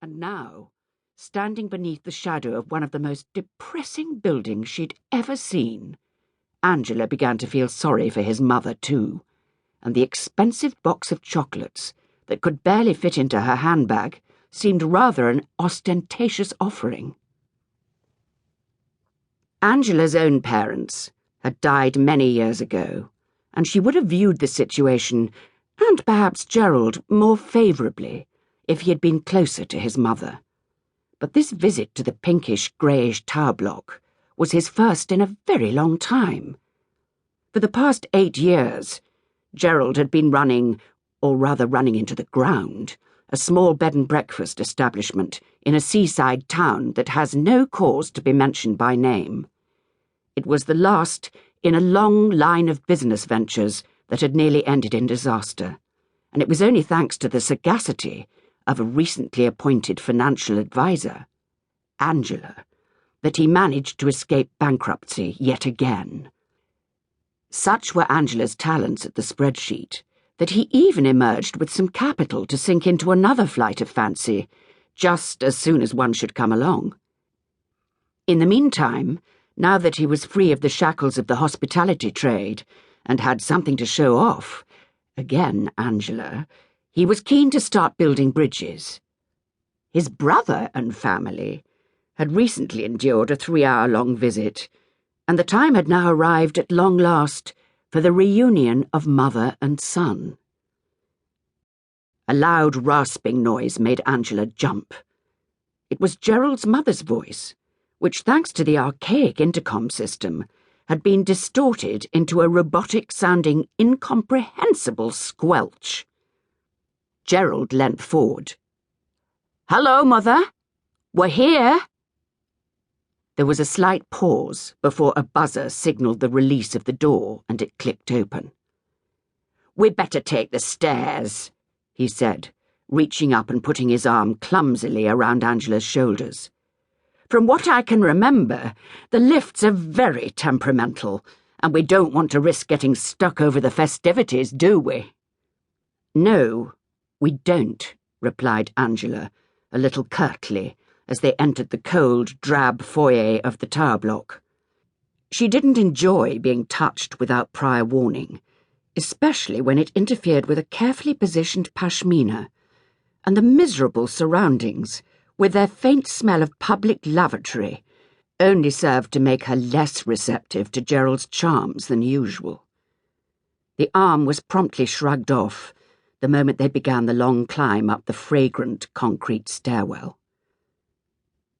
And now, standing beneath the shadow of one of the most depressing buildings she'd ever seen, Angela began to feel sorry for his mother too, and the expensive box of chocolates that could barely fit into her handbag seemed rather an ostentatious offering. Angela's own parents had died many years ago, and she would have viewed the situation, and perhaps Gerald, more favourably if he had been closer to his mother. But this visit to the pinkish-greyish tower block was his first in a very long time. For the past 8 years, Gerald had been running, or rather running into the ground, a small bed-and-breakfast establishment in a seaside town that has no cause to be mentioned by name. It was the last in a long line of business ventures that had nearly ended in disaster, and it was only thanks to the sagacity of a recently appointed financial advisor, Angela, that he managed to escape bankruptcy yet again. Such were Angela's talents at the spreadsheet that he even emerged with some capital to sink into another flight of fancy, just as soon as one should come along. In the meantime, now that he was free of the shackles of the hospitality trade and had something to show off, again Angela, he was keen to start building bridges. His brother and family had recently endured a 3-hour-long visit, and the time had now arrived at long last for the reunion of mother and son. A loud rasping noise made Angela jump. It was Gerald's mother's voice, which, thanks to the archaic intercom system, had been distorted into a robotic-sounding, incomprehensible squelch. Gerald leant forward. "Hello, Mother. We're here." There was a slight pause before a buzzer signalled the release of the door, and it clicked open. "We'd better take the stairs," he said, reaching up and putting his arm clumsily around Angela's shoulders. "From what I can remember, the lifts are very temperamental, and we don't want to risk getting stuck over the festivities, do we?" "No, we don't," replied Angela, a little curtly, as they entered the cold, drab foyer of the tower block. She didn't enjoy being touched without prior warning, especially when it interfered with a carefully positioned pashmina, and the miserable surroundings, with their faint smell of public lavatory, only served to make her less receptive to Gerald's charms than usual. The arm was promptly shrugged off the moment they began the long climb up the fragrant concrete stairwell.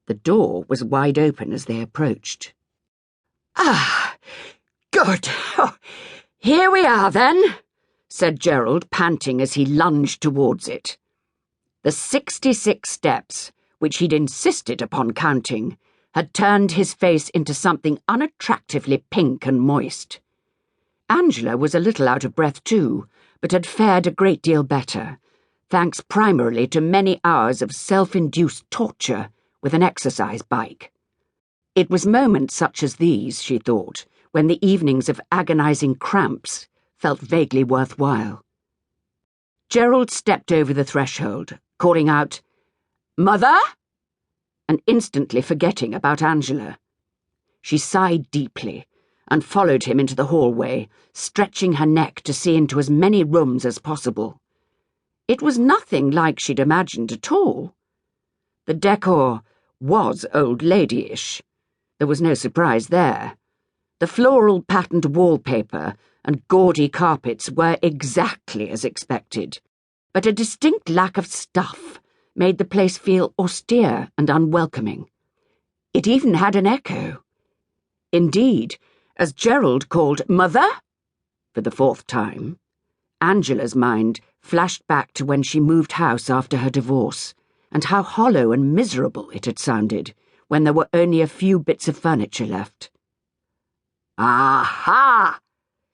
The door was wide open as they approached. "Ah, good. Oh, here we are, then," said Gerald, panting as he lunged towards it. The 66 steps, which he'd insisted upon counting, had turned his face into something unattractively pink and moist. Angela was a little out of breath too, but had fared a great deal better, thanks primarily to many hours of self-induced torture with an exercise bike. It was moments such as these, she thought, when the evenings of agonizing cramps felt vaguely worthwhile. Gerald stepped over the threshold, calling out, "Mother?" and instantly forgetting about Angela. She sighed deeply and followed him into the hallway, stretching her neck to see into as many rooms as possible. It was nothing like she'd imagined at all. The decor was old ladyish. There was no surprise there. The floral patterned wallpaper and gaudy carpets were exactly as expected, but a distinct lack of stuff made the place feel austere and unwelcoming. It even had an echo. Indeed, as Gerald called "Mother" for the 4th time, Angela's mind flashed back to when she moved house after her divorce, and how hollow and miserable it had sounded when there were only a few bits of furniture left. "Aha!"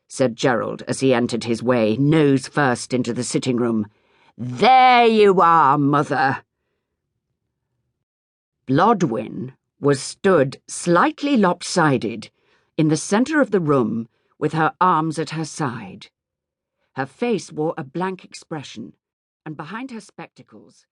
said Gerald as he entered his way, nose first, into the sitting room. "There you are, Mother." Blodwyn was stood slightly lopsided in the centre of the room with her arms at her side. Her face wore a blank expression, and behind her spectacles